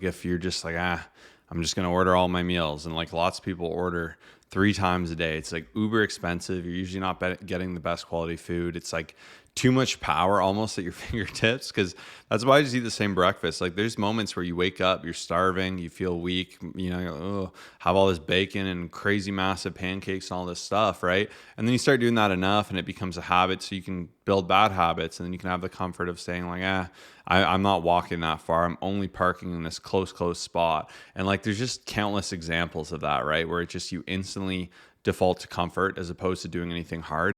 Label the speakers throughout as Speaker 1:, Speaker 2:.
Speaker 1: If you're just like, I'm just going to order all my meals. And like lots of people order 3 times a day. It's like uber expensive. You're usually not getting the best quality food. It's like too much power almost at your fingertips, because that's why I just eat the same breakfast. Like there's moments where you wake up, you're starving, you feel weak, have all this bacon and crazy massive pancakes and all this stuff, right? And then you start doing that enough and it becomes a habit, so you can build bad habits, and then you can have the comfort of saying like, I'm not walking that far. I'm only parking in this close spot. And like there's just countless examples of that, right? Where it just you instantly default to comfort as opposed to doing anything hard.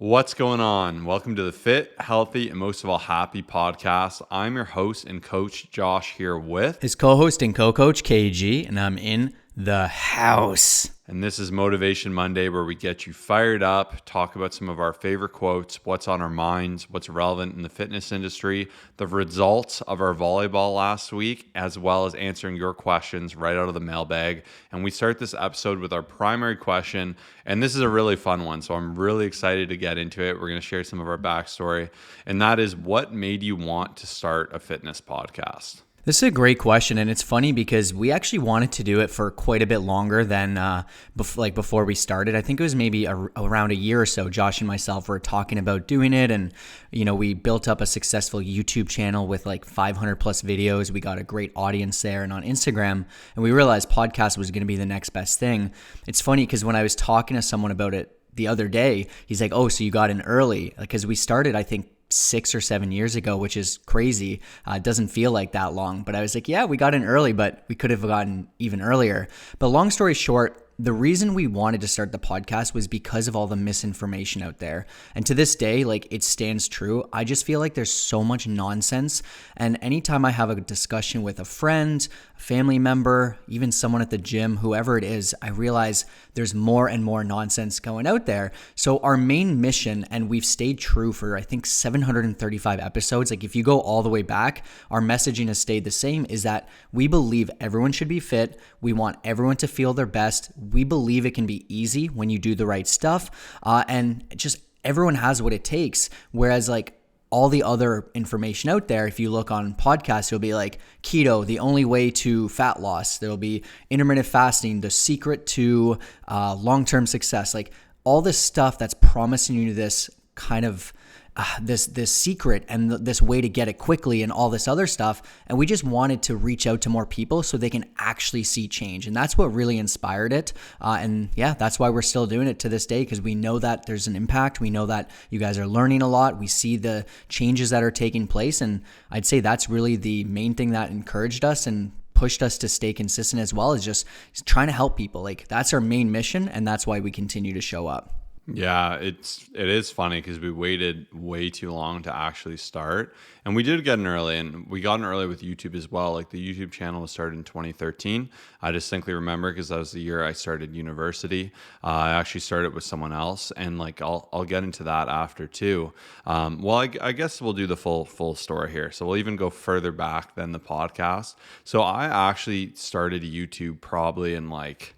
Speaker 1: What's going on? Welcome to the Fit, Healthy, and most of all, Happy podcast. I'm your host and coach, Josh, here with
Speaker 2: his co-host and co-coach, KG, and I'm in the house.
Speaker 1: And this is Motivation Monday, where we get you fired up, talk about some of our favorite quotes, what's on our minds, what's relevant in the fitness industry, the results of our volleyball last week, as well as answering your questions right out of the mailbag. And we start this episode with our primary question, and this is a really fun one, so I'm really excited to get into it. We're going to share some of our backstory, and that is, what made you want to start a fitness podcast?
Speaker 2: This is a great question, and it's funny because we actually wanted to do it for quite a bit longer than before we started. I think it was maybe around a year or so. Josh and myself were talking about doing it, and we built up a successful YouTube channel with like 500 plus videos. We got a great audience there and on Instagram, and we realized podcast was going to be the next best thing. It's funny because when I was talking to someone about it the other day, he's like, "Oh, so you got in early?" Because we started, I think, 6 or 7 years ago, which is crazy. It doesn't feel like that long, but I was like, yeah, we got in early, but we could have gotten even earlier. But long story short, the reason we wanted to start the podcast was because of all the misinformation out there. And to this day, like, it stands true. I just feel like there's so much nonsense. And anytime I have a discussion with a friend, a family member, even someone at the gym, whoever it is, I realize there's more and more nonsense going out there. So our main mission, and we've stayed true for, I think, 735 episodes. Like, if you go all the way back, our messaging has stayed the same, is that we believe everyone should be fit. We want everyone to feel their best. We believe it can be easy when you do the right stuff, and just everyone has what it takes. Whereas like all the other information out there, if you look on podcasts, it'll be like keto, the only way to fat loss. There'll be intermittent fasting, the secret to long-term success. Like all this stuff that's promising you this kind of this secret and this way to get it quickly and all this other stuff. And we just wanted to reach out to more people so they can actually see change. And that's what really inspired it. And yeah, that's why we're still doing it to this day, because we know that there's an impact. We know that you guys are learning a lot. We see the changes that are taking place. And I'd say that's really the main thing that encouraged us and pushed us to stay consistent, as well as just trying to help people. Like that's our main mission. And that's why we continue to show up.
Speaker 1: Yeah, it is funny because we waited way too long to actually start, and we did get in early, and we got in early with YouTube as well. Like the YouTube channel was started in 2013. I distinctly remember because that was the year I started university. I actually started with someone else, and like I'll get into that after too. I guess we'll do the full story here. So we'll even go further back than the podcast. So I actually started YouTube probably in like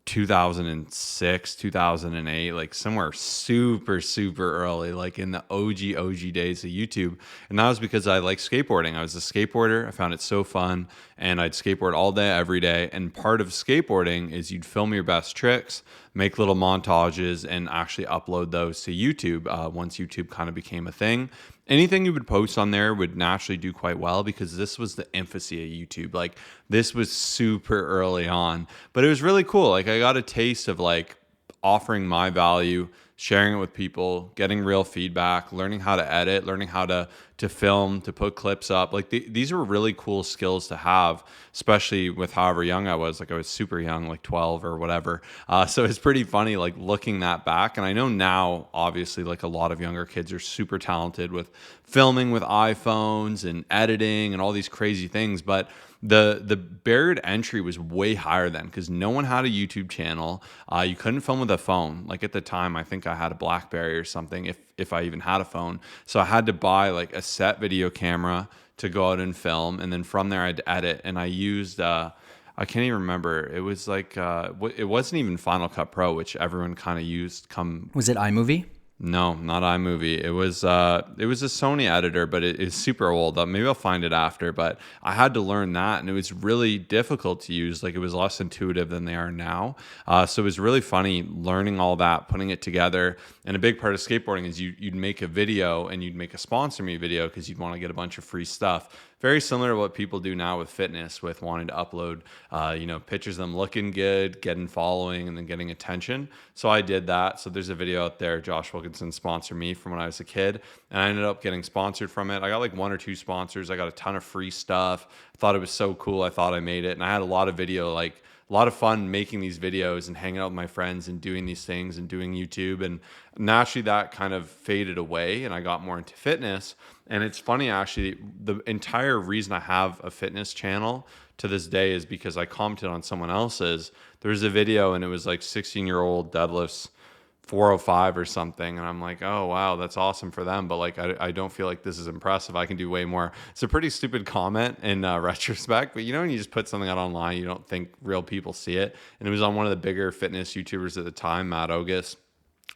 Speaker 1: 2006, 2008, like somewhere super early, like in the OG days of YouTube. And that was because I like skateboarding. I was a skateboarder. I found it so fun, and I'd skateboard all day, every day. And part of skateboarding is you'd film your best tricks, make little montages, and actually upload those to YouTube once YouTube kind of became a thing. Anything you would post on there would naturally do quite well because this was the infancy of YouTube. Like this was super early on, but it was really cool. Like I got a taste of like offering my value, sharing it with people, getting real feedback, learning how to edit, learning how to film, to put clips up. Like these were really cool skills to have, especially with however young I was. Like I was super young, like 12 or whatever. So it's pretty funny, like looking that back. And I know now, obviously, like a lot of younger kids are super talented with filming with iPhones and editing and all these crazy things. But the barrier to entry was way higher then because no one had a YouTube channel. You couldn't film with a phone. Like at the time, I think I had a BlackBerry or something, if I even had a phone. So I had to buy like a set video camera to go out and film, and then from there I'd edit. And I used I can't even remember. It was like it wasn't even Final Cut Pro, which everyone kind of used.
Speaker 2: Was it iMovie?
Speaker 1: No, not iMovie. It was a Sony editor, but it is super old. Maybe I'll find it after, but I had to learn that, and it was really difficult to use. Like, it was less intuitive than they are now. So it was really funny learning all that, putting it together. And a big part of skateboarding is you'd make a video and you'd make a sponsor me video because you'd want to get a bunch of free stuff. Very similar to what people do now with fitness, with wanting to upload, pictures of them looking good, getting following, and then getting attention. So I did that. So there's a video out there, Josh Wilkinson sponsored me from when I was a kid, and I ended up getting sponsored from it. I got like one or two sponsors. I got a ton of free stuff. I thought it was so cool. I thought I made it, and I had a lot of video, like a lot of fun making these videos and hanging out with my friends and doing these things and doing YouTube. And naturally that kind of faded away and I got more into fitness. And it's funny, actually, the entire reason I have a fitness channel to this day is because I commented on someone else's. There's a video and it was like 16-year-old deadlifts 405 or something, and I'm like, oh wow, that's awesome for them, but like I don't feel like this is impressive. I can do way more. It's a pretty stupid comment in retrospect, but when you just put something out online, you don't think real people see it. And it was on one of the bigger fitness YouTubers at the time, Matt Ogus.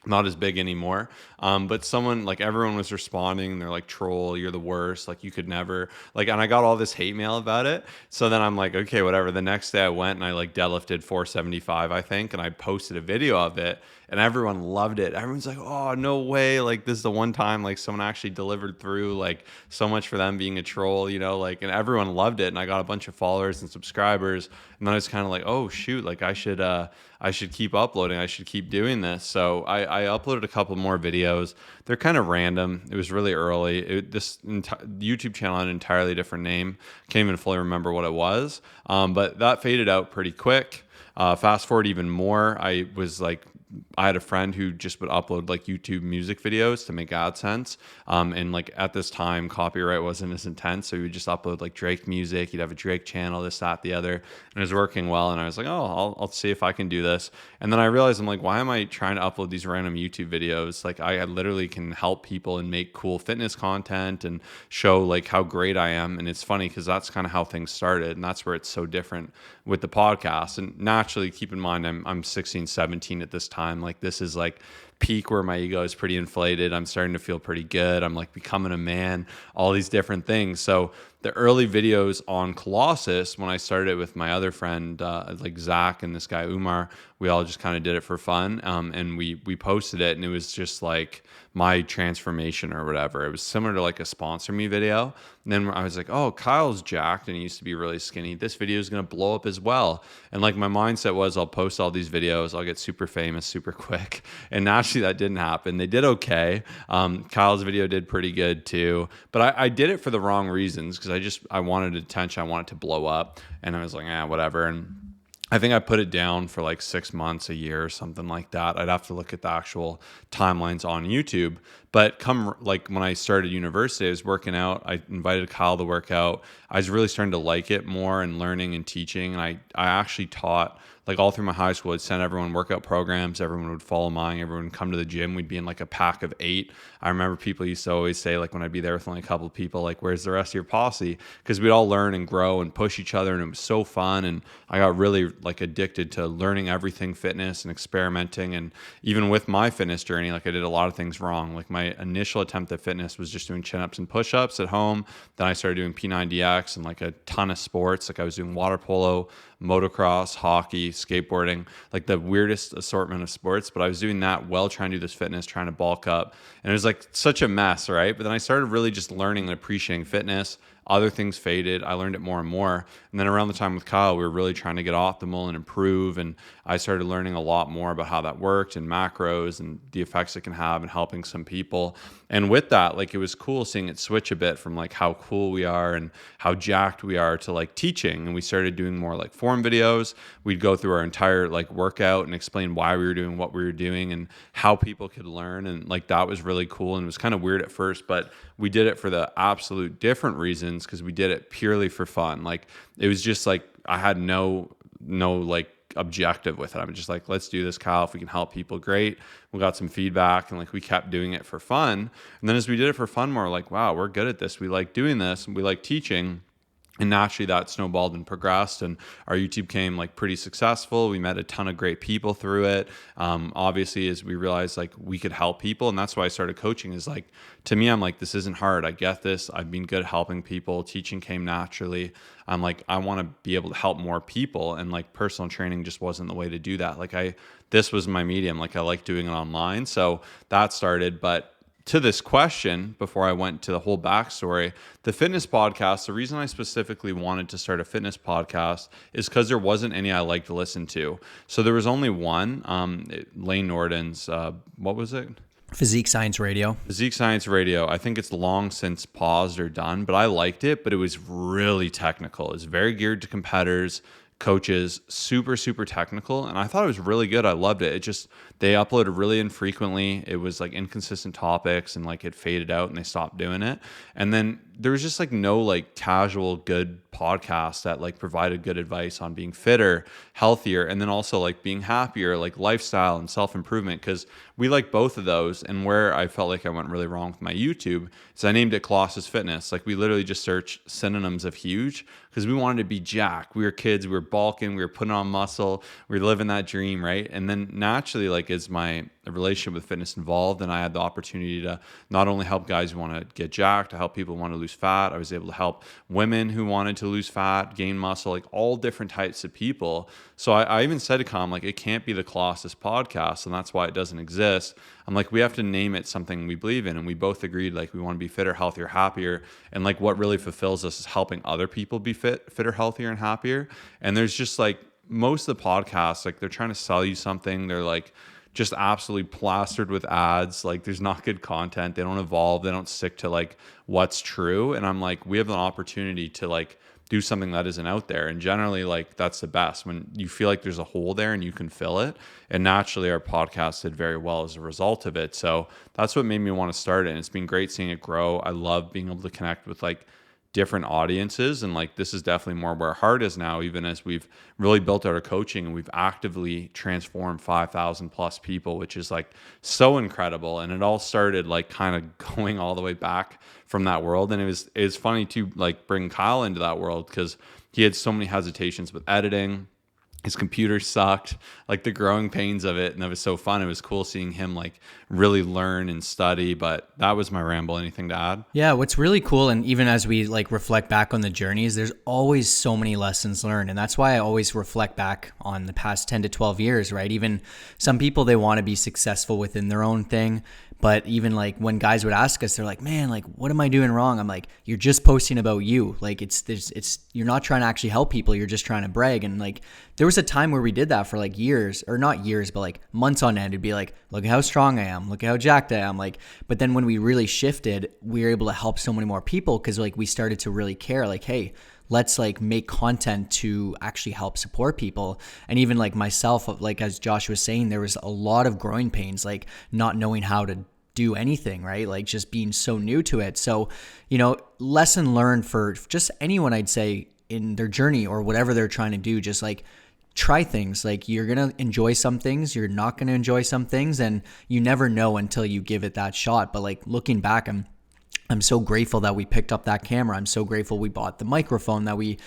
Speaker 1: Not as big anymore, but someone, like, everyone was responding. They're like, troll, you're the worst, like you could never, like, and I got all this hate mail about it. So then I'm like, okay, whatever. The next day I went and I like deadlifted 475, I think, and I posted a video of it and everyone loved it. Everyone's like, oh, no way, like this is the one time like someone actually delivered through, like so much for them being a troll, like, and everyone loved it. And I got a bunch of followers and subscribers, and then I was kind of like, oh shoot, like I should keep uploading. I should keep doing this. So I uploaded a couple more videos. They're kind of random. It was really early. This YouTube channel had an entirely different name. Can't even fully remember what it was. But that faded out pretty quick. Fast forward even more. I had a friend who just would upload like YouTube music videos to make AdSense. And like at this time, copyright wasn't as intense. So he would just upload like Drake music. He'd have a Drake channel, this, that, the other. And it was working well. And I was like, oh, I'll see if I can do this. And then I realized, I'm like, why am I trying to upload these random YouTube videos? Like, I literally can help people and make cool fitness content and show like how great I am. And it's funny because that's kind of how things started. And that's where it's so different with the podcast. And naturally, keep in mind, I'm 16, 17 at this time. Like, this is like peak where my ego is pretty inflated. I'm starting to feel pretty good. I'm like becoming a man, all these different things. So the early videos on Colossus, when I started it with my other friend, like Zach and this guy Umar, we all just kind of did it for fun. And we posted it, and it was just like my transformation or whatever. It was similar to like a sponsor me video. And then I was like, oh, Kyle's jacked and he used to be really skinny. This video is going to blow up as well. And like my mindset was, I'll post all these videos, I'll get super famous super quick. And naturally that didn't happen. They did okay. Kyle's video did pretty good too. But I did it for the wrong reasons, because I wanted attention. I wanted to blow up. And I was like, whatever. And I think I put it down for like 6 months, a year, or something like that. I'd have to look at the actual timelines on YouTube. But come like when I started university, I was working out. I invited Kyle to work out. I was really starting to like it more and learning and teaching. And I actually taught, like all through my high school, I'd send everyone workout programs. Everyone would follow mine. Everyone would come to the gym. We'd be in like a pack of 8. I remember people used to always say, like when I'd be there with only a couple of people, like, where's the rest of your posse? Because we'd all learn and grow and push each other. And it was so fun. And I got really like addicted to learning everything fitness and experimenting. And even with my fitness journey, like I did a lot of things wrong. Like my initial attempt at fitness was just doing chin-ups and push-ups at home. Then I started doing P90X and like a ton of sports. Like I was doing water polo, motocross, hockey, skateboarding, like the weirdest assortment of sports. But I was doing that while trying to do this fitness, trying to bulk up. And it was like such a mess, right? But then I started really just learning and appreciating fitness. Other things faded. I learned it more and more. And then around the time with Kyle, we were really trying to get optimal and improve. And I started learning a lot more about how that worked and macros and the effects it can have and helping some people. And with that, like it was cool seeing it switch a bit from like how cool we are and how jacked we are to like teaching. And we started doing more like form videos. We'd go through our entire like workout and explain why we were doing what we were doing and how people could learn. And like that was really cool. And it was kind of weird at first, but we did it for the absolute different reasons, because we did it purely for fun. Like it was just like I had no like objective with it. I'm just like, let's do this, Kyle. If we can help people, great. We got some feedback, and like we kept doing it for fun. And then as we did it for fun more, like, wow, we're good at this. We like doing this and we like teaching. And naturally that snowballed and progressed, and our YouTube came like pretty successful. We met a ton of great people through it. Obviously, as we realized like we could help people, and that's why I started coaching. Is like, to me, I'm like, this isn't hard. I get this. I've been good at helping people. Teaching came naturally. I'm like, I want to be able to help more people, and like personal training just wasn't the way to do that. This was my medium. Like I like doing it online, so that started. But to this question, before I went to the whole backstory, the fitness podcast, the reason I specifically wanted to start a fitness podcast is because there wasn't any I liked to listen to. So there was only one, Lane Norton's, what was it?
Speaker 2: Physique Science Radio.
Speaker 1: Physique Science Radio. I think it's long since paused or done, but I liked it, but it was really technical. It's very geared to competitors, coaches, super, super technical. And I thought it was really good. I loved it. They uploaded really infrequently. It was like inconsistent topics, and like it faded out and they stopped doing it. And then there was just like no like casual good podcast that like provided good advice on being fitter, healthier, and then also like being happier, like lifestyle and self-improvement. Cause we like both of those. And where I felt like I went really wrong with my YouTube is I named it Colossus Fitness. Like we literally just searched synonyms of huge because we wanted to be jacked. We were kids, we were bulking, we were putting on muscle, we were living that dream, right? And then naturally, like as my relationship with fitness involved, and I had the opportunity to not only help guys who want to get jacked, to help people who want to lose fat. I was able to help women who wanted to lose fat, gain muscle, like all different types of people. So I even said to Com, like, it can't be the Colossus podcast, and that's why it doesn't exist. I'm like, we have to name it something we believe in. And we both agreed, like, we want to be fitter, healthier, happier. And like what really fulfills us is helping other people be fitter, healthier, and happier. And there's just like most of the podcasts, like they're trying to sell you something. They're like just absolutely plastered with ads. Like there's not good content. They don't evolve. They don't stick to like what's true. And I'm like, we have an opportunity to like do something that isn't out there. And generally, like, that's the best when you feel like there's a hole there and you can fill it. And naturally, our podcast did very well as a result of it. So that's what made me want to start it. And it's been great seeing it grow. I love being able to connect with like different audiences, and like this is definitely more where our heart is now, even as we've really built out our coaching and we've actively transformed 5,000 plus people, which is like so incredible. And it all started like kind of going all the way back from that world. And it's funny to like bring Kyle into that world because he had so many hesitations with editing. His computer sucked, like the growing pains of it. And it was so fun. It was cool seeing him like really learn and study. But that was my ramble. Anything to add?
Speaker 2: Yeah, what's really cool, and even as we like reflect back on the journeys, there's always so many lessons learned. And that's why I always reflect back on the past 10 to 12 years, right? Even some people, they want to be successful within their own thing. But even like when guys would ask us, they're like, man, like, what am I doing wrong? I'm like, you're just posting about you. Like you're not trying to actually help people. You're just trying to brag. And like, there was a time where we did that for like years, or not years, but like months on end. It'd be like, look at how strong I am. Look at how jacked I am. Like, but then when we really shifted, we were able to help so many more people because like we started to really care. Like, hey, let's like make content to actually help support people. And even like myself, like as Josh was saying, there was a lot of growing pains, like not knowing how to do anything, right? Like just being so new to it. So, lesson learned for just anyone, I'd say, in their journey or whatever they're trying to do, just like try things. Like you're going to enjoy some things, you're not going to enjoy some things, and you never know until you give it that shot. But like looking back, I'm so grateful that we picked up that camera. I'm so grateful we bought the microphone, that we,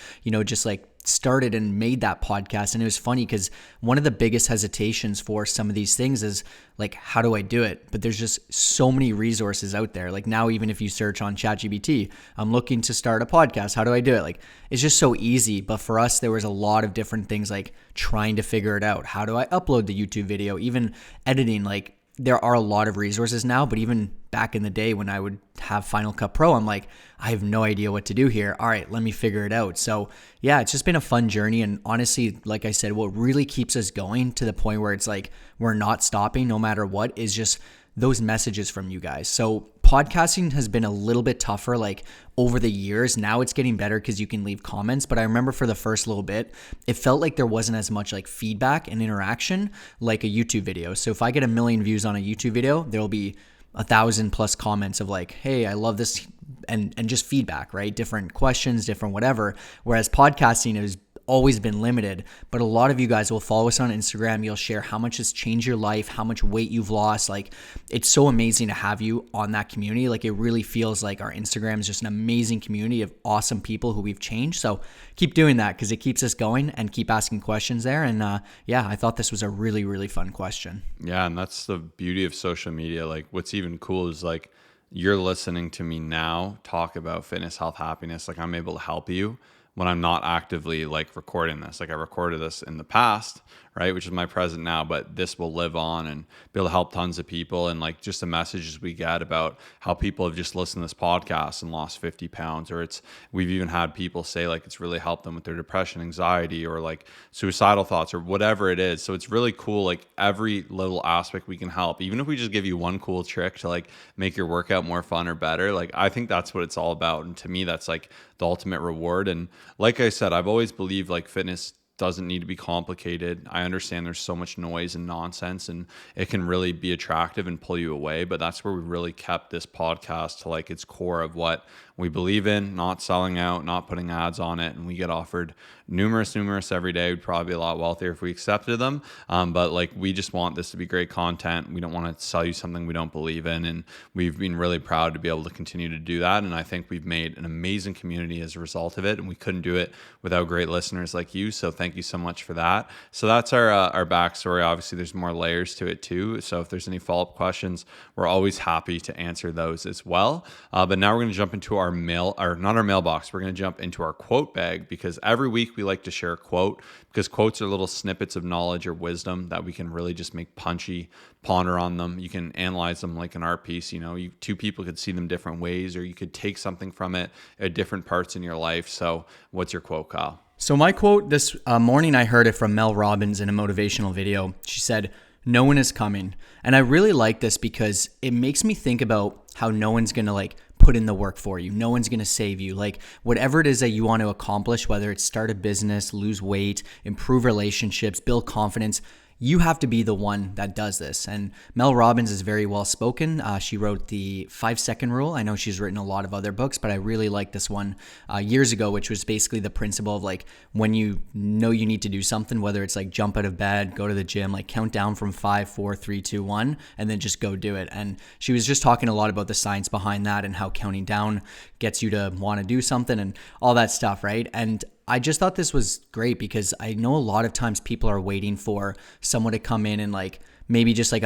Speaker 2: just like started and made that podcast. And it was funny because one of the biggest hesitations for some of these things is like, how do I do it? But there's just so many resources out there. Like now, even if you search on ChatGPT, I'm looking to start a podcast. How do I do it? Like, it's just so easy. But for us, there was a lot of different things, like trying to figure it out. How do I upload the YouTube video? Even editing, like, there are a lot of resources now, but even back in the day when I would have Final Cut Pro, I'm like, I have no idea what to do here. All right, let me figure it out. So yeah, it's just been a fun journey. And honestly, like I said, what really keeps us going to the point where it's like, we're not stopping no matter what, is just those messages from you guys. So podcasting has been a little bit tougher, like over the years. Now it's getting better because you can leave comments. But I remember for the first little bit, it felt like there wasn't as much like feedback and interaction like a YouTube video. So if I get 1 million views on a YouTube video, there'll be 1,000 plus comments of like, hey, I love this, and just feedback, right? Different questions, different whatever. Whereas podcasting is always been limited, but a lot of you guys will follow us on Instagram. You'll share how much has changed your life, how much weight you've lost. Like, it's so amazing to have you on that community. Like, it really feels like our Instagram is just an amazing community of awesome people who we've changed. So keep doing that because it keeps us going, and keep asking questions there. And I thought this was a really, really fun question.
Speaker 1: Yeah, and that's the beauty of social media. Like, what's even cool is like you're listening to me now talk about fitness, health, happiness. Like, I'm able to help you when I'm not actively like recording this. Like, I recorded this in the past, right, which is my present now, but this will live on and be able to help tons of people. And like just the messages we get about how people have just listened to this podcast and lost 50 pounds, or we've even had people say like it's really helped them with their depression, anxiety, or like suicidal thoughts, or whatever it is. So it's really cool. Like, every little aspect we can help, even if we just give you one cool trick to like make your workout more fun or better. Like, I think that's what it's all about. And to me, that's like the ultimate reward. And like I said, I've always believed like fitness doesn't need to be complicated. I understand there's so much noise and nonsense, and it can really be attractive and pull you away. But that's where we really kept this podcast to like its core of what we believe in, not selling out, not putting ads on it. And we get offered numerous every day. We'd probably be a lot wealthier if we accepted them. But like, we just want this to be great content. We don't want to sell you something we don't believe in. And we've been really proud to be able to continue to do that. And I think we've made an amazing community as a result of it. And we couldn't do it without great listeners like you. So thank you so much for that. So that's our backstory. Obviously, there's more layers to it too. So if there's any follow-up questions, we're always happy to answer those as well. But now we're going to jump into our not our mailbox. We're going to jump into our quote bag, because every week we like to share a quote, because quotes are little snippets of knowledge or wisdom that we can really just make punchy, ponder on them. You can analyze them like an art piece. You know, two people could see them different ways, or you could take something from it at different parts in your life. So what's your quote, Kyle?
Speaker 2: So my quote this morning, I heard it from Mel Robbins in a motivational video. She said, "No one is coming." And I really like this because it makes me think about how no one's going to like put in the work for you. No one's going to save you. Like, whatever it is that you want to accomplish, whether it's start a business, lose weight, improve relationships, build confidence, you have to be the one that does this. And Mel Robbins is very well spoken. She wrote the 5-second rule. I know she's written a lot of other books, but I really liked this one years ago, which was basically the principle of like, when you know you need to do something, whether it's like jump out of bed, go to the gym, like count down from 5, 4, 3, 2, 1, and then just go do it. And she was just talking a lot about the science behind that and how counting down gets you to want to do something and all that stuff, right? And I just thought this was great because I know a lot of times people are waiting for someone to come in and like maybe just like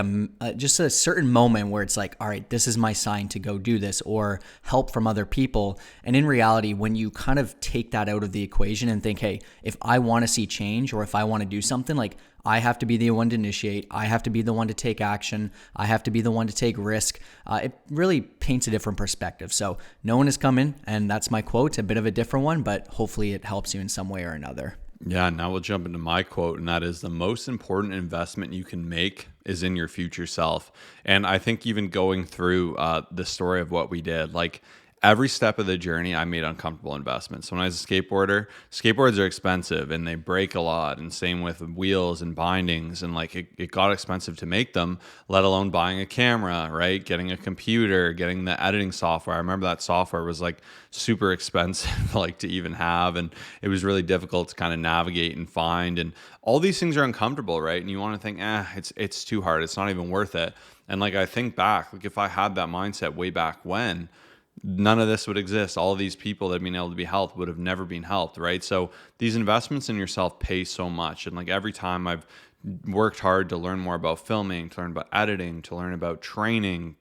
Speaker 2: just a certain moment where it's like, all right, this is my sign to go do this, or help from other people. And in reality, when you kind of take that out of the equation and think, hey, if I want to see change, or if I want to do something, like, I have to be the one to initiate. I have to be the one to take action. I have to be the one to take risk. It really paints a different perspective. So no one is coming, and that's my quote, a bit of a different one, but hopefully it helps you in some way or another.
Speaker 1: Yeah, now we'll jump into my quote, and that is, the most important investment you can make is in your future self. And I think even going through the story of what we did, like, every step of the journey, I made uncomfortable investments. When I was a skateboarder, skateboards are expensive and they break a lot. And same with wheels and bindings. And like it got expensive to make them, let alone buying a camera, right? Getting a computer, getting the editing software. I remember that software was like super expensive, like to even have. And it was really difficult to kind of navigate and find. And all these things are uncomfortable, right? And you want to think, it's too hard. It's not even worth it. And like, I think back, like if I had that mindset way back when, none of this would exist. All of these people that have been able to be helped would have never been helped, right? So these investments in yourself pay so much. And like every time I've worked hard to learn more about filming, to learn about editing, to learn about training,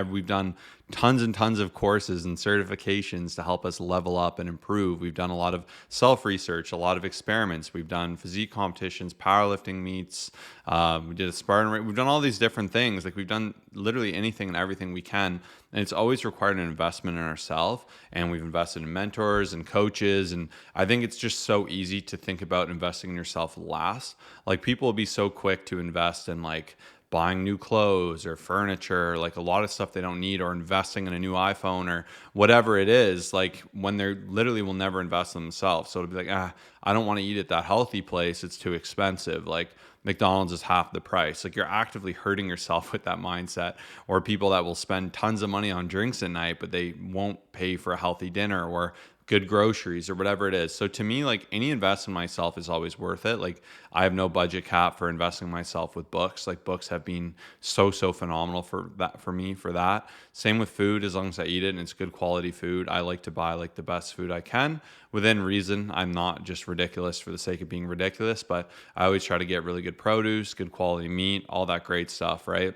Speaker 1: we've done tons and tons of courses and certifications to help us level up and improve. We've done a lot of self-research, a lot of experiments. We've done physique competitions, powerlifting meets. We did a Spartan race. We've done all these different things. Like we've done literally anything and everything we can. And it's always required an investment in ourselves. And we've invested in mentors and coaches. And I think it's just so easy to think about investing in yourself last. Like people will be so quick to invest in like buying new clothes or furniture, like a lot of stuff they don't need, or investing in a new iPhone or whatever it is, like when they literally will never invest in themselves. So it'll be like, I don't want to eat at that healthy place. It's too expensive. Like McDonald's is half the price. Like you're actively hurting yourself with that mindset. Or people that will spend tons of money on drinks at night, but they won't pay for a healthy dinner, or good groceries or whatever it is. So to me, like any investment in myself is always worth it. Like I have no budget cap for investing in myself with books. Like books have been so phenomenal for that, for me, for that. Same with food. As long as I eat it and it's good quality food, I like to buy like the best food I can within reason. I'm not just ridiculous for the sake of being ridiculous, but I always try to get really good produce, good quality meat, all that great stuff, right?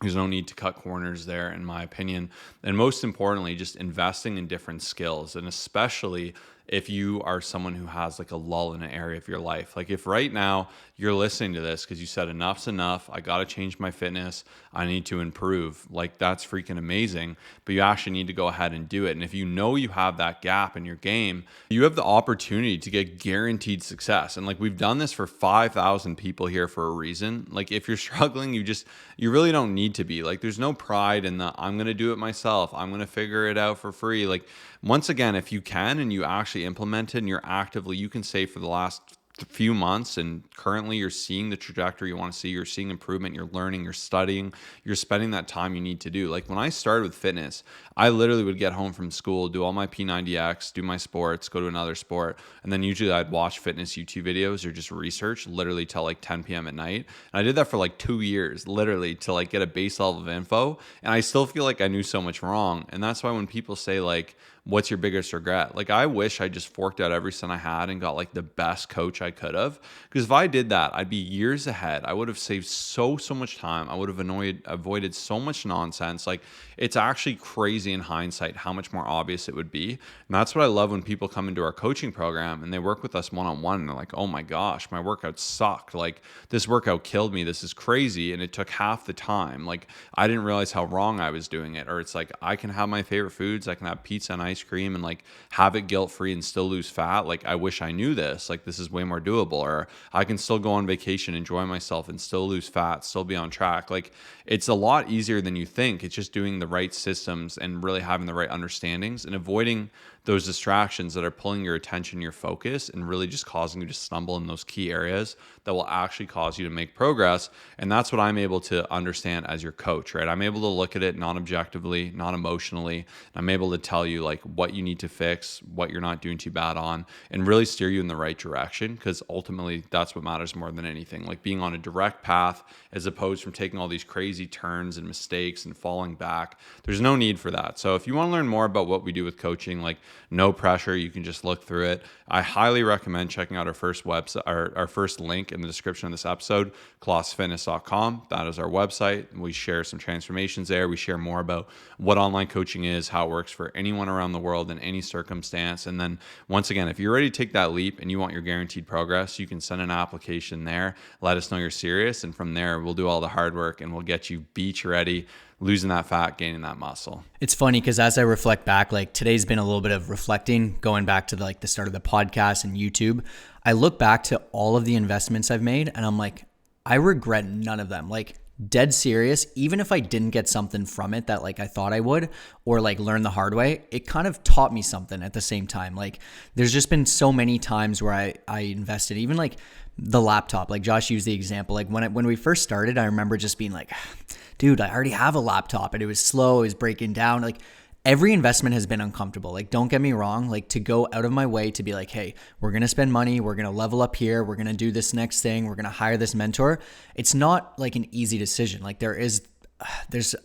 Speaker 1: There's no need to cut corners there, in my opinion. And most importantly, just investing in different skills. And especially if you are someone who has like a lull in an area of your life. Like if right now you're listening to this because you said enough's enough, I got to change my fitness, I need to improve. Like that's freaking amazing. But you actually need to go ahead and do it. And if you know you have that gap in your game, you have the opportunity to get guaranteed success. And like we've done this for 5,000 people here for a reason. Like if you're struggling, you really don't need to be. Like there's no pride in the I'm going to do it myself, I'm going to figure it out for free. Like once again, if you can and you actually implement it and you can say for the last few months and currently you're seeing the trajectory you want to see, you're seeing improvement, you're learning, you're studying, you're spending that time you need to do. Like when I started with fitness, I literally would get home from school, do all my P90X, do my sports, go to another sport, and then usually I'd watch fitness YouTube videos or just research literally till like 10 p.m. at night. And I did that for like 2 years, literally to like get a base level of info. And I still feel like I knew so much wrong. And that's why when people say like, what's your biggest regret? Like I wish I just forked out every cent I had and got like the best coach I could have. Because if I did that, I'd be years ahead. I would have saved so much time. I would have avoided so much nonsense. Like it's actually crazy in hindsight how much more obvious it would be. And that's what I love when people come into our coaching program and they work with us one-on-one and they're like, oh my gosh, my workout sucked. Like this workout killed me. This is crazy. And it took half the time. Like I didn't realize how wrong I was doing it. Or it's like, I can have my favorite foods. I can have pizza and ice cream and like have it guilt-free and still lose fat. Like I wish I knew this. Like this is way more doable. Or I can still go on vacation, enjoy myself and still lose fat, still be on track. Like it's a lot easier than you think. It's just doing the right systems and really having the right understandings and avoiding those distractions that are pulling your attention, your focus, and really just causing you to stumble in those key areas that will actually cause you to make progress. And that's what I'm able to understand as your coach, right? I'm able to look at it non-objectively, not emotionally. I'm able to tell you like what you need to fix, what you're not doing too bad on, and really steer you in the right direction, because ultimately that's what matters more than anything. Like being on a direct path as opposed from taking all these crazy turns and mistakes and falling back. There's no need for that. So if you want to learn more about what we do with coaching, like no pressure, you can just look through it. I highly recommend checking out our first website, our first link in the description of this episode, colossfitness.com. That is our website. We share some transformations there. We share more about what online coaching is, how it works for anyone around the world in any circumstance. And then once again, if you're ready to take that leap and you want your guaranteed progress, you can send an application there. Let us know you're serious. And from there, we'll do all the hard work and we'll get you beach ready, losing that fat, gaining that muscle.
Speaker 2: It's funny because as I reflect back, like today's been a little bit of reflecting, going back to like the start of the podcast and YouTube. I look back to all of the investments I've made and I'm like, I regret none of them. Like dead serious. Even if I didn't get something from it that like I thought I would, or like learn the hard way, it kind of taught me something at the same time. Like there's just been so many times where I invested, even like the laptop, like Josh used the example, like when we first started, I remember just being like, dude, I already have a laptop and it was slow, it was breaking down. Like every investment has been uncomfortable. Like, don't get me wrong, like to go out of my way to be like, hey, we're going to spend money, we're going to level up here, we're going to do this next thing, we're going to hire this mentor. It's not like an easy decision. Like there's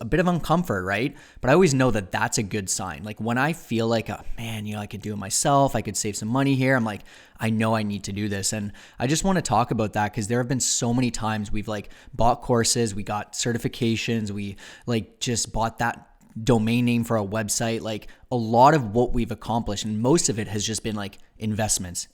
Speaker 2: a bit of uncomfort, right? But I always know that that's a good sign. Like when I feel like, oh, man, I could do it myself, I could save some money here, I'm like, I know I need to do this. And I just want to talk about that because there have been so many times we've like bought courses, we got certifications, we like just bought that domain name for a website. Like a lot of what we've accomplished, and most of it has just been like investments,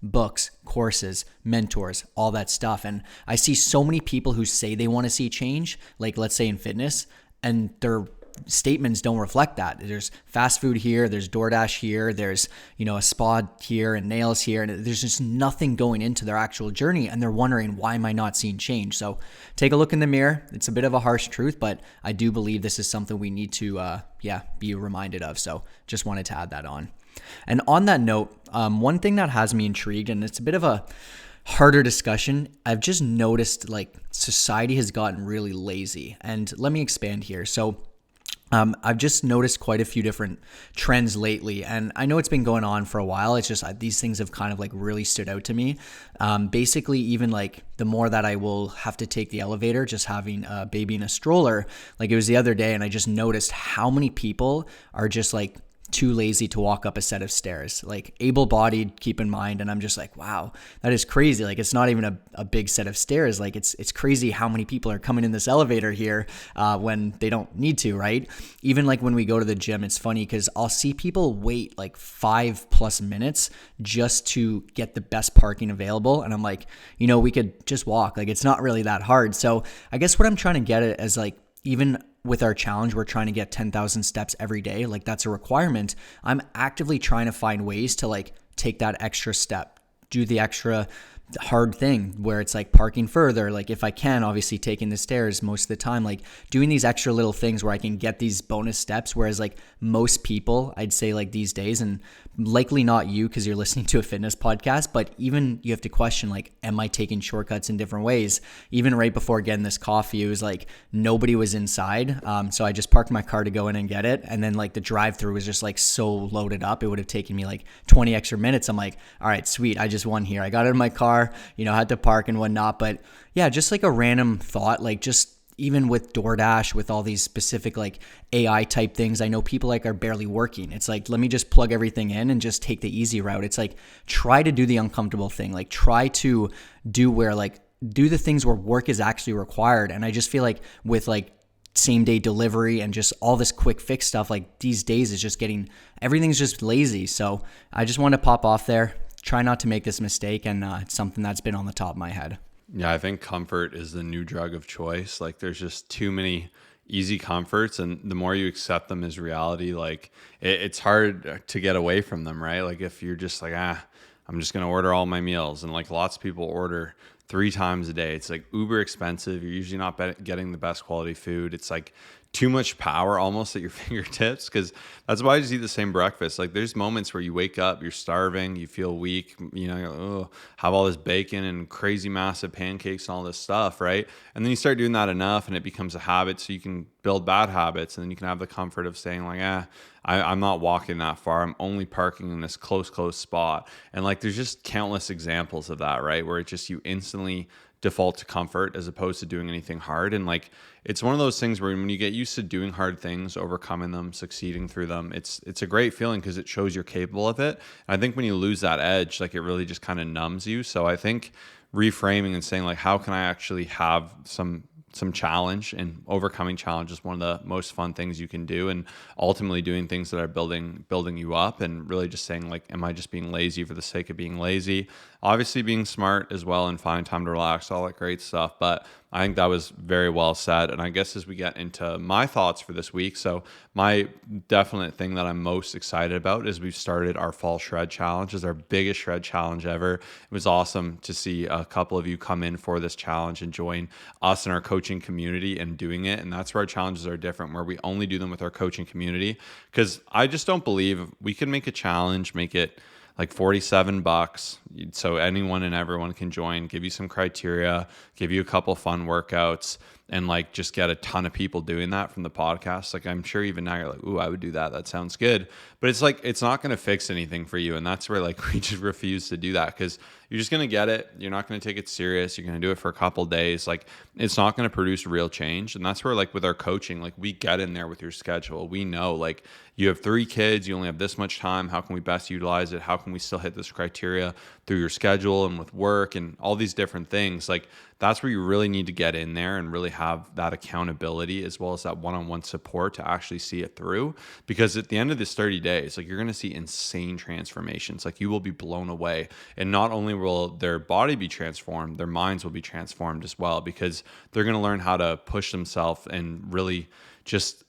Speaker 2: books, courses, mentors, all that stuff. And I see so many people who say they want to see change, like let's say in fitness, and their statements don't reflect that. There's fast food here, there's DoorDash here, there's, a spa here and nails here, and there's just nothing going into their actual journey, and they're wondering, why am I not seeing change? So take a look in the mirror. It's a bit of a harsh truth, but I do believe this is something we need to be reminded of. So just wanted to add that on. And on that note, one thing that has me intrigued, and it's a bit of a harder discussion, I've just noticed like society has gotten really lazy. And let me expand here. So I've just noticed quite a few different trends lately, and I know it's been going on for a while. It's just these things have kind of like really stood out to me. Basically, even like the more that I will have to take the elevator, just having a baby in a stroller, like it was the other day, and I just noticed how many people are just like too lazy to walk up a set of stairs, like able-bodied, keep in mind. And I'm just like, wow, that is crazy. Like it's not even a big set of stairs. Like it's crazy how many people are coming in this elevator here when they don't need to, right? Even like when we go to the gym, it's funny because I'll see people wait like 5+ minutes just to get the best parking available. And I'm like, we could just walk. Like it's not really that hard. So I guess what I'm trying to get at is like, even with our challenge, we're trying to get 10,000 steps every day. Like that's a requirement. I'm actively trying to find ways to like take that extra step, do the extra hard thing where it's like parking further. Like if I can, obviously taking the stairs most of the time, like doing these extra little things where I can get these bonus steps. Whereas like most people, I'd say like these days, and likely not you because you're listening to a fitness podcast, but even you have to question like, am I taking shortcuts in different ways? Even right before getting this coffee, it was like nobody was inside. So I just parked my car to go in and get it. And then like the drive-through was just like so loaded up. It would have taken me like 20 extra minutes. I'm like, all right, sweet. I just won here. I got in my car, had to park and whatnot. But yeah, just like a random thought, like just even with DoorDash, with all these specific like AI type things, I know people like are barely working. It's like, let me just plug everything in and just take the easy route. It's like, try to do the uncomfortable thing. Like try to do the things where work is actually required. And I just feel like with like same day delivery and just all this quick fix stuff, like these days is just everything's just lazy. So I just want to pop off there, try not to make this mistake. And it's something that's been on the top of my head.
Speaker 1: Yeah, I think comfort is the new drug of choice. Like there's just too many easy comforts, and the more you accept them as reality, like it's hard to get away from them, right? Like if you're just like, I'm just going to order all my meals, and like lots of people order 3 times a day. It's like uber expensive. You're usually not getting the best quality food. It's like too much power almost at your fingertips, because that's why I just eat the same breakfast. Like there's moments where you wake up, you're starving, you feel weak, have all this bacon and crazy massive pancakes and all this stuff, right? And then you start doing that enough and it becomes a habit, so you can build bad habits, and then you can have the comfort of saying like, I'm not walking that far. I'm only parking in this close spot. And like there's just countless examples of that, right? Where it just you instantly default to comfort as opposed to doing anything hard. And like it's one of those things where when you get used to doing hard things, overcoming them, succeeding through them, it's a great feeling because it shows you're capable of it. And I think when you lose that edge, like it really just kind of numbs you. So I think reframing and saying like, how can I actually have some challenge, and overcoming challenge is one of the most fun things you can do, and ultimately doing things that are building you up, and really just saying like, am I just being lazy for the sake of being lazy? Obviously being smart as well and finding time to relax, all that great stuff. But I think that was very well said. And I guess as we get into my thoughts for this week, so my definite thing that I'm most excited about is we've started our fall shred challenge. It's our biggest shred challenge ever. It was awesome to see a couple of you come in for this challenge and join us in our coaching community and doing it. And that's where our challenges are different, where we only do them with our coaching community, because I just don't believe we can make a challenge, make it like $47, so anyone and everyone can join, give you some criteria, give you a couple fun workouts, and like just get a ton of people doing that from the podcast. Like I'm sure even now you're like, ooh, I would do that. That sounds good. But it's like, it's not going to fix anything for you. And that's where like we just refuse to do that, because you're just going to get it. You're not going to take it serious. You're going to do it for a couple days. Like it's not going to produce real change. And that's where like with our coaching, like we get in there with your schedule. We know like you have 3 kids, you only have this much time. How can we best utilize it? How can we still hit this criteria through your schedule and with work and all these different things? Like that's where you really need to get in there and really have that accountability as well as that one-on-one support to actually see it through. Because at the end of this 30 days, like you're going to see insane transformations. Like you will be blown away. And not only will their body be transformed, their minds will be transformed as well, because they're going to learn how to push themselves and really just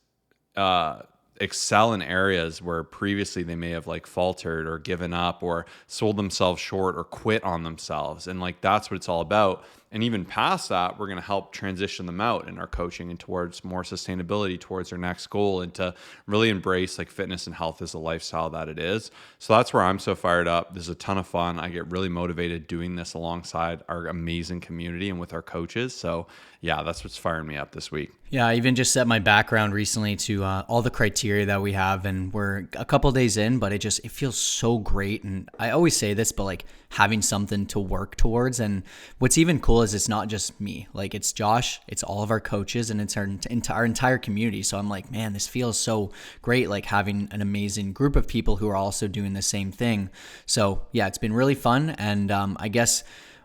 Speaker 1: excel in areas where previously they may have like faltered or given up or sold themselves short or quit on themselves. And like that's what it's all about. And even past that, we're going to help transition them out in our coaching and towards more sustainability, towards their next goal, and to really embrace like fitness and health as a lifestyle that it is. So that's where I'm so fired up. This is a ton of fun. I get really motivated doing this alongside our amazing community and with our coaches. So yeah, that's what's firing me up this week.
Speaker 2: Yeah, I even just set my background recently to all the criteria that we have, and we're a couple days in, but it feels so great. And I always say this, but like having something to work towards. And what's even cool is it's not just me, like it's Josh, it's all of our coaches, and it's our entire community. So I'm like, man, this feels so great, like having an amazing group of people who are also doing the same thing. So yeah, it's been really fun. And I guess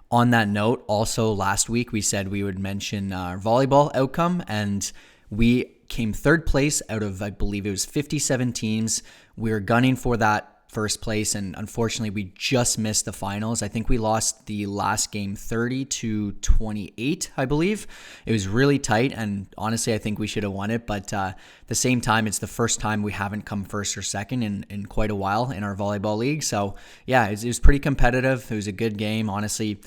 Speaker 2: on that note, also last week we said we would mention our volleyball outcome, and we came third place out of, I believe it was 57 teams. We were gunning for that first place, and unfortunately we just missed the finals. I think we lost the last game 30-28, I believe. It was really tight, and honestly I think we should have won it, but at the same time it's the first time we haven't come first or second in quite a while in our volleyball league. So yeah, it was pretty competitive. It was a good game. Honestly,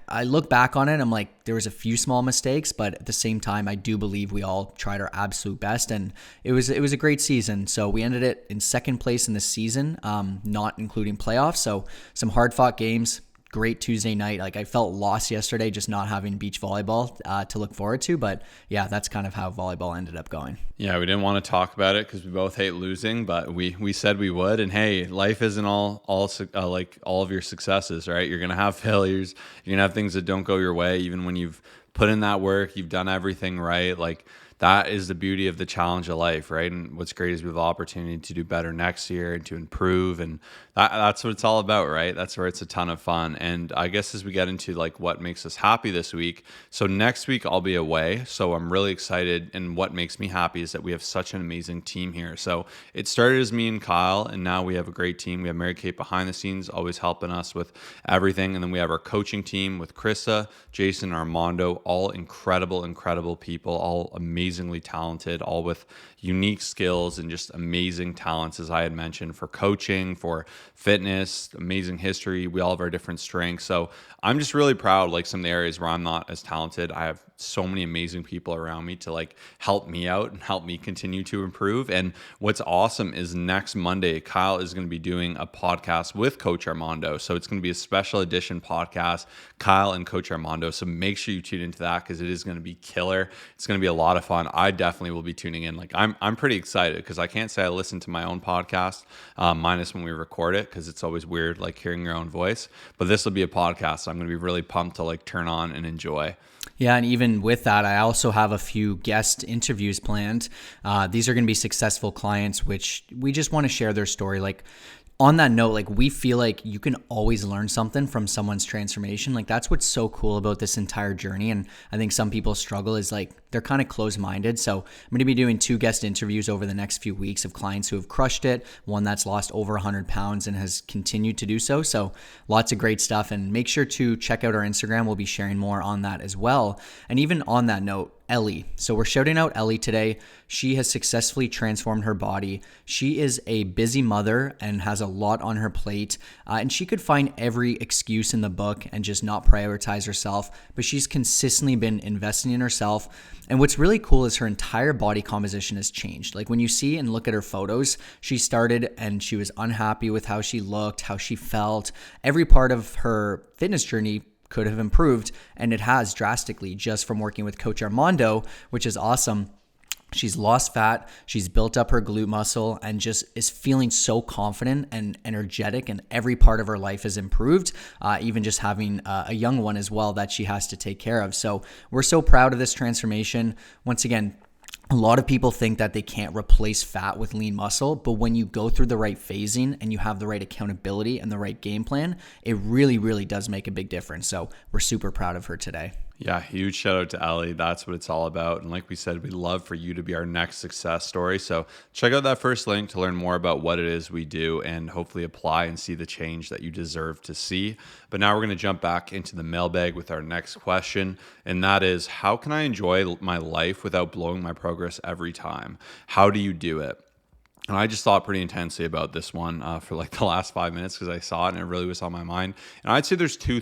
Speaker 2: I look back on it, I'm like, there was a few small mistakes, but at the same time, I do believe we all tried our absolute best, and it was a great season. So we ended it in second place in the season, not including playoffs. So some hard fought games. Great Tuesday night. Like I felt lost yesterday just not having beach volleyball to look forward to. But yeah, that's kind of how volleyball ended up going.
Speaker 1: Yeah, we didn't want to talk about it because we both hate losing, but we said we would. And hey, life isn't all like all of your successes, right? You're gonna have failures. You're gonna have things that don't go your way, even when you've put in that work, you've done everything right. Like that is the beauty of the challenge of life, right? And what's great is we have the opportunity to do better next year and to improve, and that's what it's all about, right? That's where it's a ton of fun. And I guess as we get into like what makes us happy this week, so next week I'll be away, so I'm really excited. And what makes me happy is that we have such an amazing team here. So it started as me and Kyle, and now we have a great team. We have Mary Kate behind the scenes, always helping us with everything, and then we have our coaching team with Krista, Jason, Armando, all incredible people, all amazingly talented, all with unique skills and just amazing talents, as I had mentioned, for coaching, for fitness, amazing history. We all have our different strengths. So I'm just really proud, like some of the areas where I'm not as talented, I have so many amazing people around me to like help me out and help me continue to improve. And what's awesome is next Monday, Kyle is going to be doing a podcast with Coach Armando. So it's going to be a special edition podcast, Kyle and Coach Armando. So make sure you tune into that because it is going to be killer. It's going to be a lot of fun. I definitely will be tuning in. Like I'm pretty excited because I can't say I listen to my own podcast, minus when we record it, because it's always weird like hearing your own voice. But this will be a podcast, so I'm going to be really pumped to like turn on and enjoy.
Speaker 2: Yeah, and even with that, I also have a few guest interviews planned. These are going to be successful clients, which we just want to share their story. Like on that note, like we feel like you can always learn something from someone's transformation. Like that's what's so cool about this entire journey. And I think some people struggle is like they're kind of closed-minded. So I'm going to be doing 2 guest interviews over the next few weeks of clients who have crushed it, one that's lost over 100 pounds and has continued to do so. So lots of great stuff, and make sure to check out our Instagram. We'll be sharing more on that as well. And even on that note, Ellie. So we're shouting out Ellie today. She has successfully transformed her body. She is a busy mother and has a lot on her plate. And she could find every excuse in the book and just not prioritize herself. But she's consistently been investing in herself. And what's really cool is her entire body composition has changed. Like when you see and look at her photos, she started and she was unhappy with how she looked, how she felt. Every part of her fitness journey could have improved, and it has drastically just from working with Coach Armando, which is awesome. She's lost fat, she's built up her glute muscle, and just is feeling so confident and energetic, and every part of her life has improved, even just having a young one as well that she has to take care of. So we're so proud of this transformation. Once again, a lot of people think that they can't replace fat with lean muscle, but when you go through the right phasing and you have the right accountability and the right game plan, it really, really does make a big difference. So we're super proud of her today.
Speaker 1: Yeah, huge shout out to Ellie. That's what it's all about. And like we said, we'd love for you to be our next success story. So check out that first link to learn more about what it is we do and hopefully apply and see the change that you deserve to see. But now we're going to jump back into the mailbag with our next question. And that is, how can I enjoy my life without blowing my progress every time? How do you do it? And I just thought pretty intensely about this one for like the last 5 minutes because I saw it and it really was on my mind. And I'd say there's two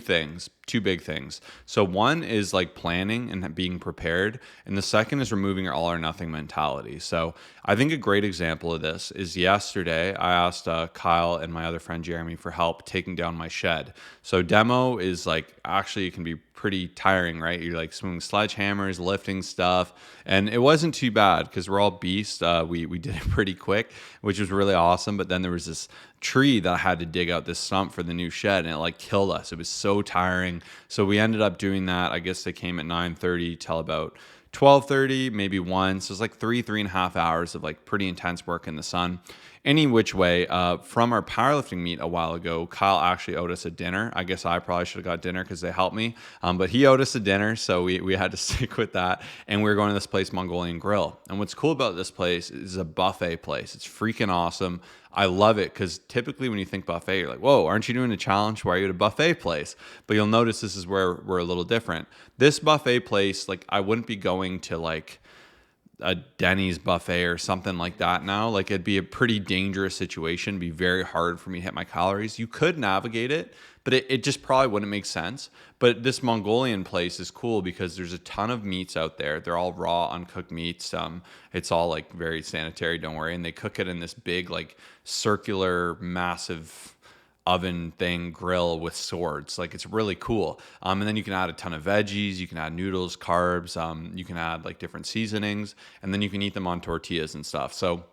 Speaker 1: two big things. So one is like planning and being prepared, and the second is removing your all or nothing mentality. So I think a great example of this is yesterday I asked Kyle and my other friend Jeremy for help taking down my shed. So demo is like, actually it can be pretty tiring, right? You're like swinging sledgehammers, lifting stuff, and it wasn't too bad because we're all beasts. We did it pretty quick, which was really awesome. But then there was this tree that I had to dig out this stump for the new shed, and it like killed us. It was so tiring. So we ended up doing that. I guess they came at 9:30 till about 12:30, maybe 1. So it's like 3.5 hours of like pretty intense work in the sun. Any which way, from our powerlifting meet a while ago, Kyle actually owed us a dinner. I guess I probably should have got dinner because they helped me, but he owed us a dinner, so we had to stick with that. And we were going to this place, Mongolian Grill. And what's cool about this place is a buffet place. It's freaking awesome. I love it because typically when you think buffet, you're like, whoa, aren't you doing a challenge? Why are you at a buffet place? But you'll notice this is where we're a little different. This buffet place, like I wouldn't be going to like a Denny's buffet or something like that now. Like it'd be a pretty dangerous situation. It'd be very hard for me to hit my calories. You could navigate it, but it just probably wouldn't make sense. But this Mongolian place is cool because there's a ton of meats out there. They're all raw, uncooked meats. It's all like very sanitary, don't worry. And they cook it in this big, like circular, massive oven thing grill with swords. Like it's really cool. And then you can add a ton of veggies, you can add noodles, carbs, you can add like different seasonings, and then you can eat them on tortillas and stuff. So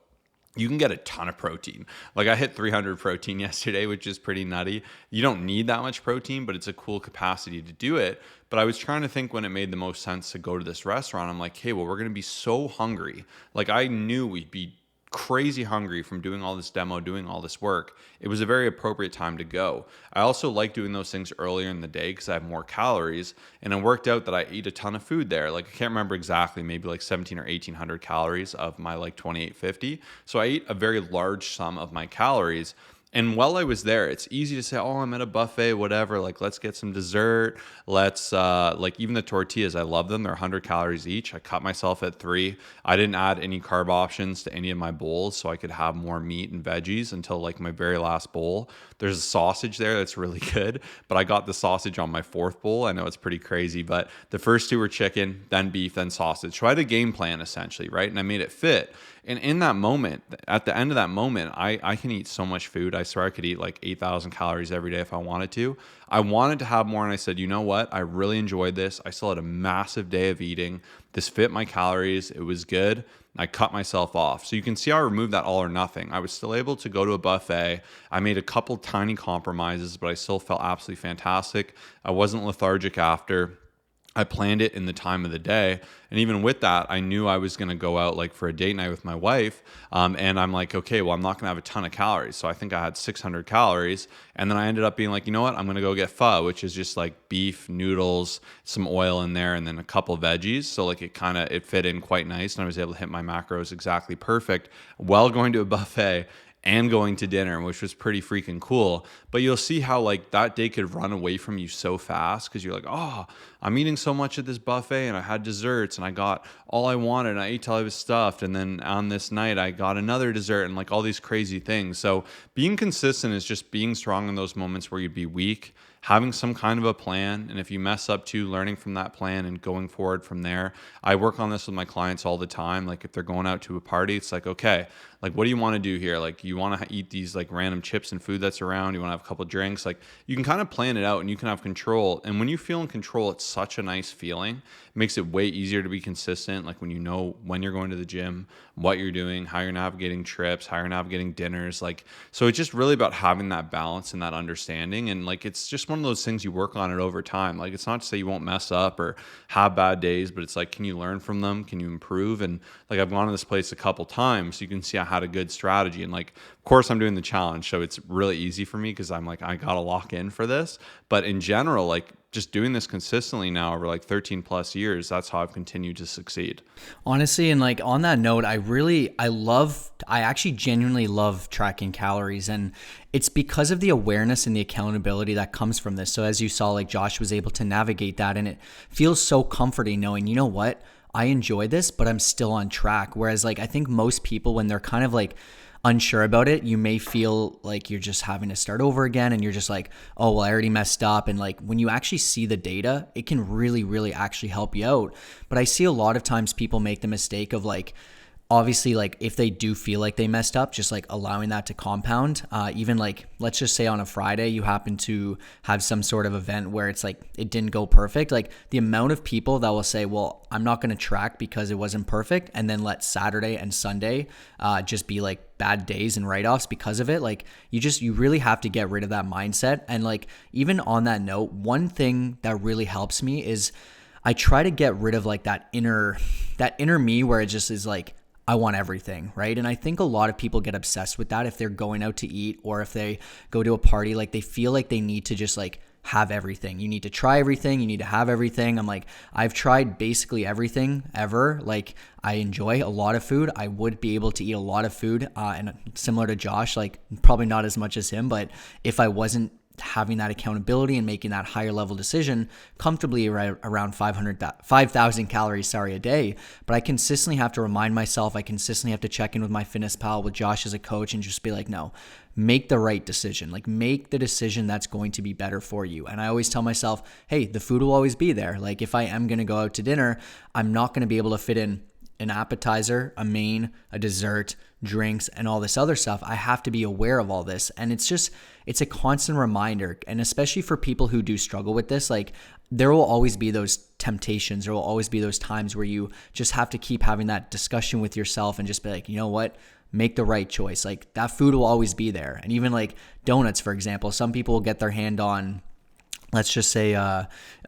Speaker 1: you can get a ton of protein. Like I hit 300 protein yesterday, which is pretty nutty. You don't need that much protein, but it's a cool capacity to do it. But I was trying to think when it made the most sense to go to this restaurant. I'm like, hey, well, we're going to be so hungry. Like I knew we'd be crazy hungry from doing all this demo, doing all this work. It was a very appropriate time to go. I also like doing those things earlier in the day because I have more calories, and it worked out that I ate a ton of food there. Like I can't remember exactly, maybe like 17 or 1800 calories of my like 2850. So I ate a very large sum of my calories. And while I was there, it's easy to say, oh, I'm at a buffet, whatever. Like, let's get some dessert. Let's, like, even the tortillas, I love them. They're 100 calories each. I cut myself at 3. I didn't add any carb options to any of my bowls so I could have more meat and veggies until, like, my very last bowl. There's a sausage there that's really good, but I got the sausage on my 4th bowl. I know it's pretty crazy, but the first 2 were chicken, then beef, then sausage. So I had a game plan, essentially, right? And I made it fit. And in that moment, at the end of that moment, I can eat so much food. I swear I could eat like 8,000 calories every day if I wanted to. I wanted to have more, and I said, you know what? I really enjoyed this. I still had a massive day of eating. This fit my calories. It was good. I cut myself off. So you can see how I removed that all or nothing. I was still able to go to a buffet. I made a couple tiny compromises, but I still felt absolutely fantastic. I wasn't lethargic after. I planned it in the time of the day. And even with that, I knew I was going to go out like for a date night with my wife. And I'm like, okay, well, I'm not going to have a ton of calories. So I think I had 600 calories. And then I ended up being like, you know what? I'm going to go get pho, which is just like beef, noodles, some oil in there, and then a couple veggies. So like it fit in quite nice. And I was able to hit my macros exactly perfect while going to a buffet and going to dinner, which was pretty freaking cool. But you'll see how like that day could run away from you so fast because you're like, oh, I'm eating so much at this buffet and I had desserts and I got all I wanted and I ate till I was stuffed. And then on this night, I got another dessert and like all these crazy things. So being consistent is just being strong in those moments where you'd be weak, having some kind of a plan. And if you mess up too, learning from that plan and going forward from there. I work on this with my clients all the time. Like if they're going out to a party, it's like, okay, like what do you want to do here? Like you want to eat these like random chips and food that's around. You want to have a couple drinks. Like you can kind of plan it out and you can have control. And when you feel in control, it's such a nice feeling. It makes it way easier to be consistent. Like when you know when you're going to the gym, what you're doing, how you're navigating trips, how you're navigating dinners. Like, so it's just really about having that balance and that understanding. And like, it's just one of those things you work on it over time. Like, it's not to say you won't mess up or have bad days, but it's like, can you learn from them? Can you improve? And like, I've gone to this place a couple times, so you can see I had a good strategy. And like, of course I'm doing the challenge, so it's really easy for me because I'm like, I got to lock in for this. But in general, like, just doing this consistently now over like 13 plus years, that's how I've continued to succeed.
Speaker 2: Honestly, and like on that note, I actually genuinely love tracking calories, and it's because of the awareness and the accountability that comes from this. So as you saw, like Josh was able to navigate that, and it feels so comforting knowing, you know what, I enjoy this, but I'm still on track. Whereas like, I think most people when they're kind of like, unsure about it, you may feel like you're just having to start over again and you're just like, oh, well, I already messed up. And like when you actually see the data, it can really, really actually help you out. But I see a lot of times people make the mistake of like, obviously, like if they do feel like they messed up, just like allowing that to compound. Even like, let's just say on a Friday you happen to have some sort of event where it's like it didn't go perfect. Like the amount of people that will say, well, I'm not going to track because it wasn't perfect, and then let Saturday and Sunday just be like bad days and write-offs because of it. Like you really have to get rid of that mindset. And like even on that note, one thing that really helps me is I try to get rid of like that inner me where it just is like, I want everything, right? And I think a lot of people get obsessed with that if they're going out to eat or if they go to a party. Like they feel like they need to just like have everything. You need to try everything. You need to have everything. I'm like, I've tried basically everything ever. Like I enjoy a lot of food. I would be able to eat a lot of food, and similar to Josh, like probably not as much as him, but if I wasn't having that accountability and making that higher level decision comfortably around 5,000 calories, a day. But I consistently have to remind myself, I consistently have to check in with my fitness pal, with Josh as a coach, and just be like, no, make the right decision. Like make the decision that's going to be better for you. And I always tell myself, hey, the food will always be there. Like if I am going to go out to dinner, I'm not going to be able to fit in an appetizer, a main, a dessert, drinks, and all this other stuff. I have to be aware of all this. And it's a constant reminder. And especially for people who do struggle with this, like there will always be those temptations. There will always be those times where you just have to keep having that discussion with yourself and just be like, you know what? Make the right choice. Like that food will always be there. And even like donuts, for example, some people will get their hand on, let's just say,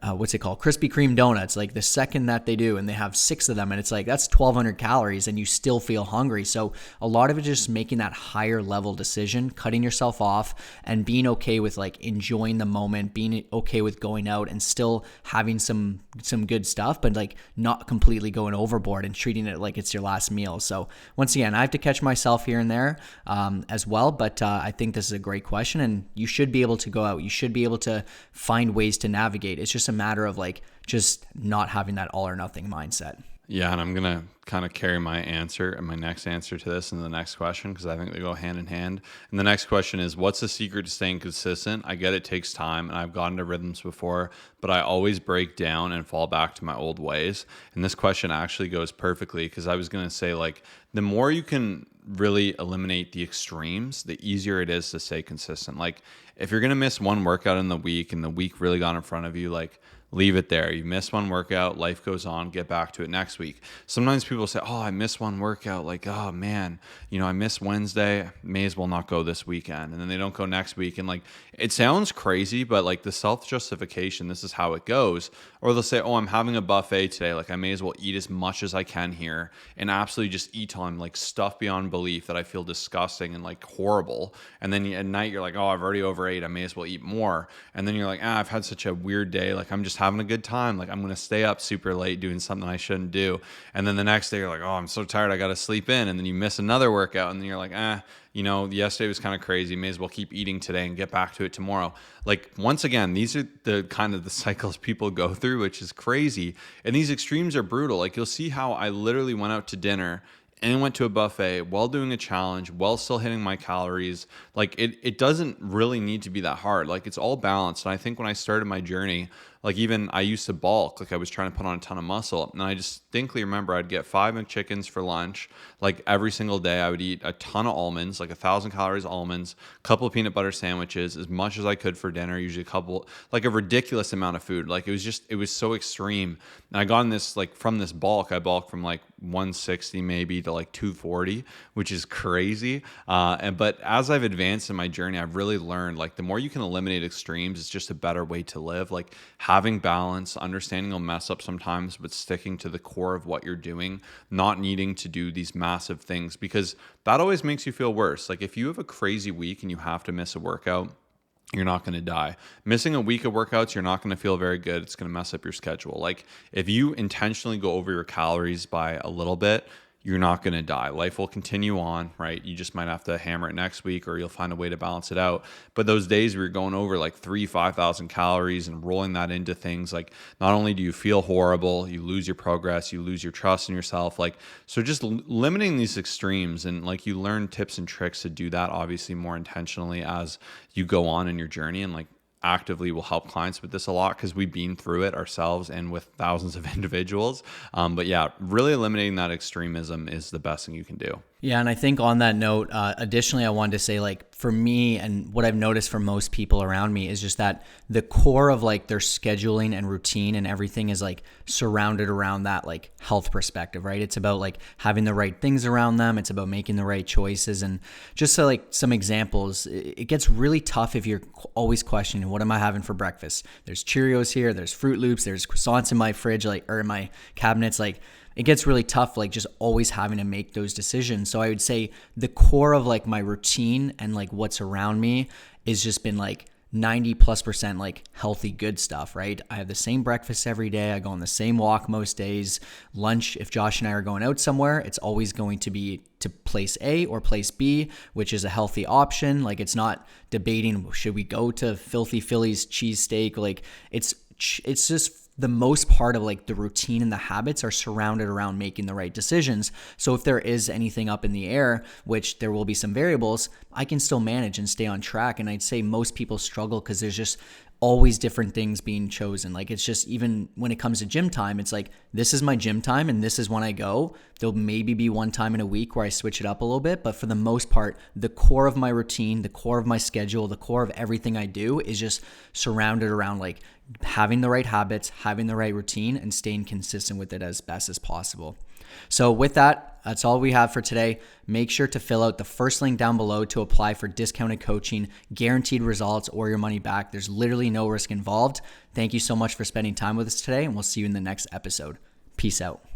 Speaker 2: what's it called? Krispy Kreme donuts. Like the second that they do and they have 6 of them and it's like, that's 1,200 calories and you still feel hungry. So a lot of it is just making that higher level decision, cutting yourself off and being okay with like enjoying the moment, being okay with going out and still having some good stuff, but like not completely going overboard and treating it like it's your last meal. So once again, I have to catch myself here and there as well. But I think this is a great question and you should be able to go out. You should be able to find ways to navigate. It's just a matter of like just not having that all or nothing mindset.
Speaker 1: Yeah, and I'm going to kind of carry my answer and my next answer to this into the next question because I think they go hand in hand. And the next question is, what's the secret to staying consistent? I get it takes time and I've gotten to rhythms before, but I always break down and fall back to my old ways. And this question actually goes perfectly because I was going to say like the more you can really eliminate the extremes, the easier it is to stay consistent. Like if you're going to miss one workout in the week and the week really got in front of you, like leave it there. You miss one workout, life goes on, get back to it next week. Sometimes people say, oh, I missed one workout. Like, oh man, I missed Wednesday, may as well not go this weekend. And then they don't go next week. And like, it sounds crazy, but like the self-justification, this is how it goes. Or they'll say, oh, I'm having a buffet today. Like I may as well eat as much as I can here and absolutely just eat till I'm like stuffed beyond belief that I feel disgusting and like horrible. And then at night you're like, oh, I've already overate. I may as well eat more. And then you're like, I've had such a weird day. Like I'm just having a good time. Like I'm going to stay up super late doing something I shouldn't do. And then the next day you're like, oh, I'm so tired. I got to sleep in. And then you miss another workout and then you're like, yesterday was kind of crazy. May as well keep eating today and get back to it tomorrow. Like once again, these are the kind of the cycles people go through, which is crazy. And these extremes are brutal. Like you'll see how I literally went out to dinner and went to a buffet while doing a challenge, while still hitting my calories. Like it doesn't really need to be that hard. Like it's all balanced. And I think when I started my journey, like even I used to bulk, like I was trying to put on a ton of muscle. And I distinctly remember I'd get 5 McChickens for lunch. Like every single day I would eat a ton of almonds, like 1,000 calories almonds, a couple of peanut butter sandwiches, as much as I could for dinner, usually like a ridiculous amount of food. Like it was so extreme. And I got in this, like from this bulk, I bulked from like 160 maybe to like 240, which is crazy. But as I've advanced in my journey, I've really learned like the more you can eliminate extremes, it's just a better way to live. Like having balance, understanding you'll mess up sometimes, but sticking to the core of what you're doing, not needing to do these massive things because that always makes you feel worse. Like if you have a crazy week and you have to miss a workout, you're not going to die. Missing a week of workouts, you're not going to feel very good. It's going to mess up your schedule. Like if you intentionally go over your calories by a little bit, you're not going to die. Life will continue on, right? You just might have to hammer it next week, or you'll find a way to balance it out. But those days where you're going over like 5,000 calories and rolling that into things, like not only do you feel horrible, you lose your progress, you lose your trust in yourself. Like, so just limiting these extremes, and like you learn tips and tricks to do that obviously more intentionally as you go on in your journey, and like actively will help clients with this a lot because we've been through it ourselves and with thousands of individuals. But yeah, really eliminating that extremism is the best thing you can do.
Speaker 2: Yeah, and I think on that note, additionally, I wanted to say, like, for me and what I've noticed for most people around me is just that the core of like their scheduling and routine and everything is like surrounded around that like health perspective, right? It's about like having the right things around them. It's about making the right choices. And just so like some examples, it gets really tough if you're always questioning, what am I having for breakfast? There's Cheerios here, there's Fruit Loops, there's croissants in my fridge, like, or in my cabinets, like, it gets really tough, like just always having to make those decisions. So I would say the core of like my routine and like what's around me is just been like 90+% like healthy, good stuff, right? I have the same breakfast every day. I go on the same walk most days. Lunch, if Josh and I are going out somewhere, it's always going to be to place A or place B, which is a healthy option. Like, it's not debating, should we go to Filthy Philly's cheesesteak? Like, it's just the most part of like the routine and the habits are surrounded around making the right decisions. So if there is anything up in the air, which there will be some variables, I can still manage and stay on track. And I'd say most people struggle because there's just always different things being chosen. Like, it's just, even when it comes to gym time, it's like, this is my gym time and this is when I go. There'll maybe be one time in a week where I switch it up a little bit, but for the most part, the core of my routine, the core of my schedule, the core of everything I do is just surrounded around like having the right habits, having the right routine, and staying consistent with it as best as possible. So with that, that's all we have for today. Make sure to fill out the first link down below to apply for discounted coaching, guaranteed results, or your money back. There's literally no risk involved. Thank you so much for spending time with us today, and we'll see you in the next episode. Peace out.